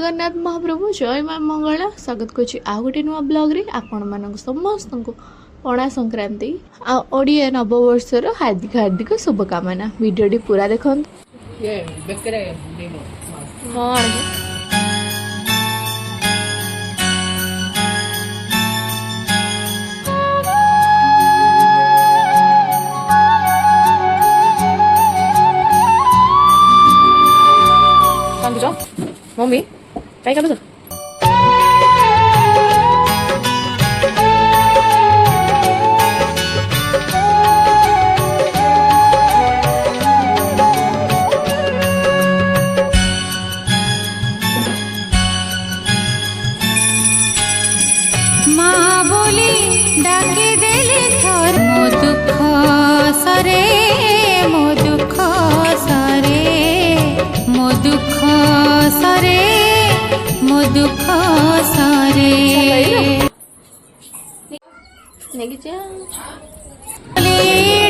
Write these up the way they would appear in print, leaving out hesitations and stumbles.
जगन्नाथ महाप्रभु जय माँ मंगला स्वागत करुच्ची आ गोटे नुआ ब्लॉग रे आपण मानक समस्त को पणा संक्रांति ओडिया नववर्षर हार्दिक हार्दिक शुभकामना। वीडियो पूरा देखो। मम्मी काय करू माँ बोली डाके देले थर मो दुख सरे मो दुख सरे मो दुख सरे मो दुख सरे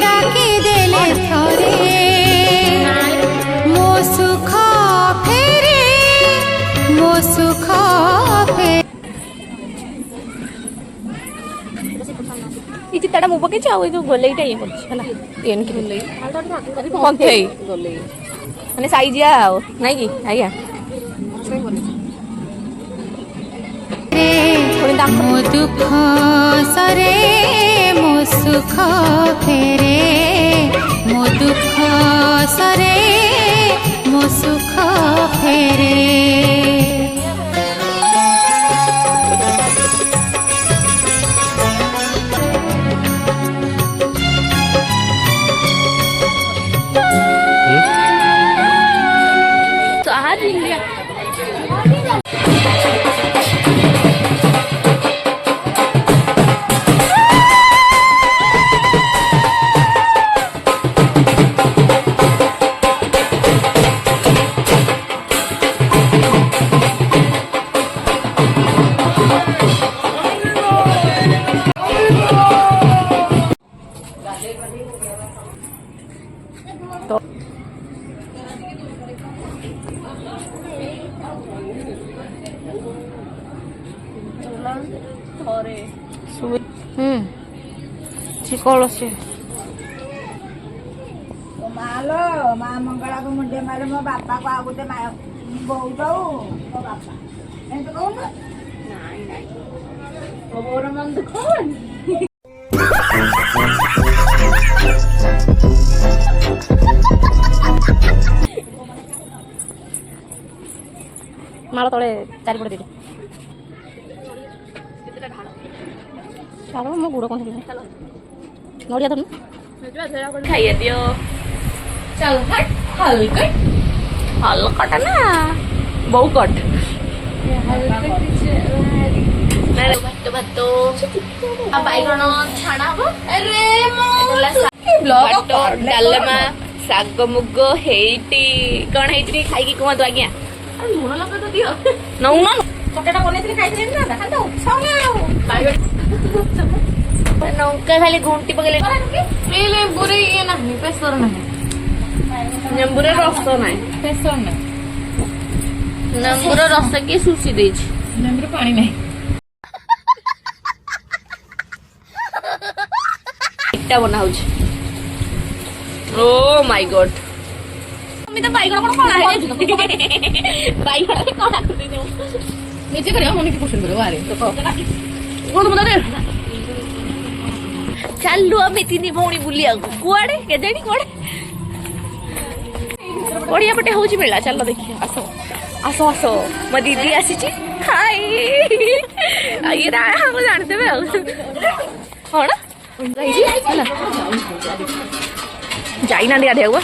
डाके देले थरे मो सुख फेरे मो सुख फेरे ये चित्ताटा मु पके चाउ जो गोलेईटा ये करछ हला एन कि गोलेई पंथेई गोलेई माने साइजिया आओ नाही कि आया मो दुख सरे मो सुख फेरे मो दुख सरे मो सुख फेरे तो आज इंडिया चिकल से मालो माँ मंगला को मुंडे मारे मो बापा को आगुते मायो बहु जाऊ मो बापा एंत कहू ना नाही नाही तो बोर मन दुख मार तले चारि पटे दे चलो मो गुड़ कौन चलो नोड़िया तुम खाइए दियो चल हट हलकट हलकट ना बहु कट भातो बैगण छाड़ा हम डालमा शाग मुग हेटी कौन हेटी खाई कहतु आज्ञा लुण लगा तो दियो नौना चटेटा बनेथि खाइथि ना खाली उछाउ नौका खाली घुंटी पकेले लेम्बुरे ये नहीं पेसर नहीं लेम्बुरे रस नहीं पेसर नहीं लेम्बुर रस किए सुशी देछि लेम्बुरे पानी नहीं इटा बना होछ ओ माय गॉड मी तो बाइगण कोन कोला है बाइगण के कोला कर दे नीचे करियो मम्मी की क्वेश्चन करो अरे तो कौन बता दे चलू आम तीन भौणी बुलिया कुआड़े केजाणी कुआड़े बढ़िया पटे हूँ मेला चल देखिए आस आस आस मो दीदी आसी हाय ये हम जानते कौन जाइना दिया हुआ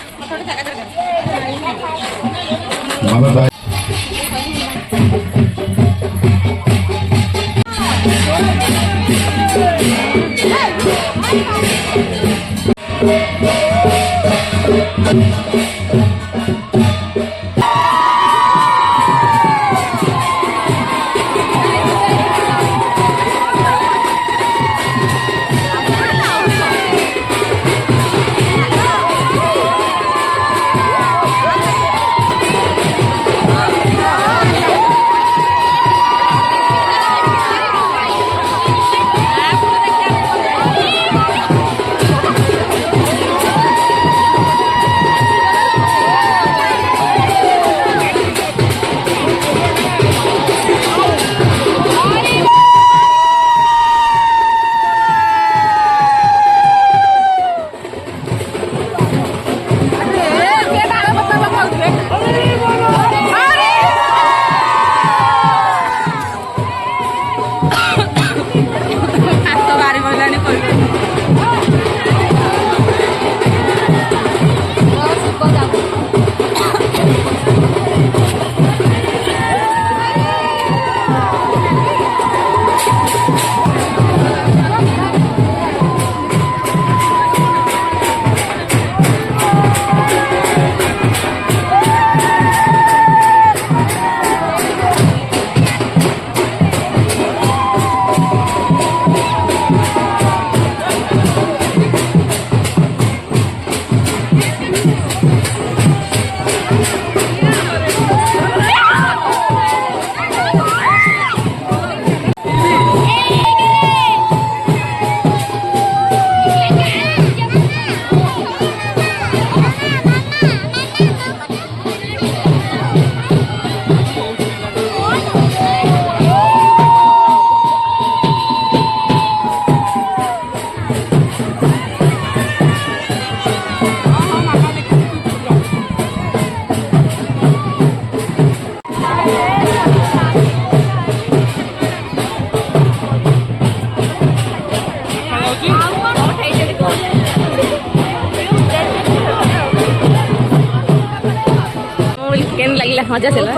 ଲାଗିଲା ମଜା ଆସିଲା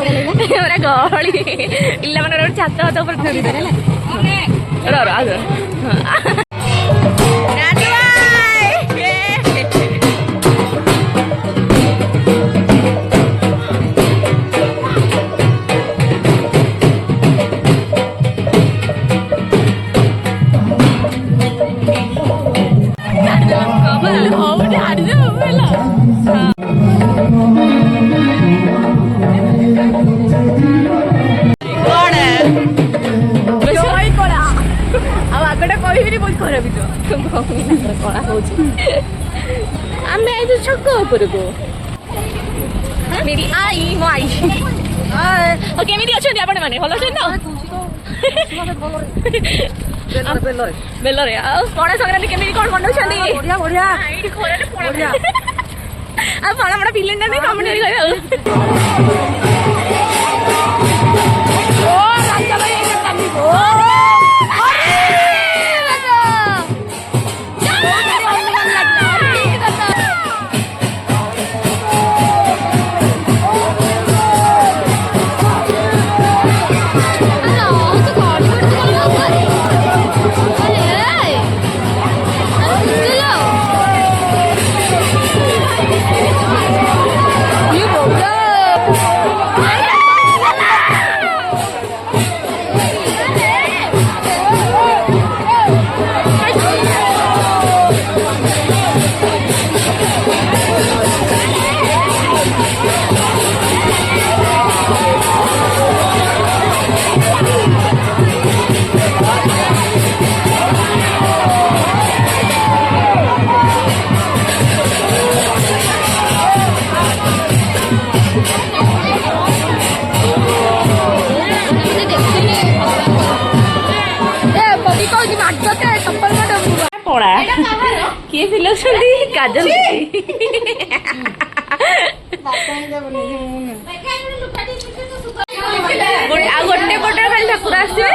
ପୁରା ଗହଳି ପିଲାମାନେ ଗୋଟେ ଛାତ ହାତ ଉପରେ ଧରିଦେଲେ ଆଉ ଆଗଟା କହିବିନି ବହୁତ ଖରାପ କଳା ହଉଛି ଆମେ ଆଇଛୁ ଛକ ଉପରକୁ ଆଇ ମୋ ଆଇ କେମିତି ଅଛନ୍ତି ଆପଣ ମାନେ ଭଲ ଅଛନ୍ତି ତ ବେଲରେ ଆଉ ପଣା ସଂକ୍ରାନ୍ତି କେମିତି କଣ ମନଉଛନ୍ତି ଆଉ ପଣା ମଣା ପିଲେଣି ନା ନାଇଁ କମେଣ୍ଟ କରି ଆଉ ପଣା କିଏ ପିଲାଉଛନ୍ତି କାଜଲ ଆଉ ଗୋଟେ ପଟେ ଖାଲି ଠାକୁର ଆସିବେ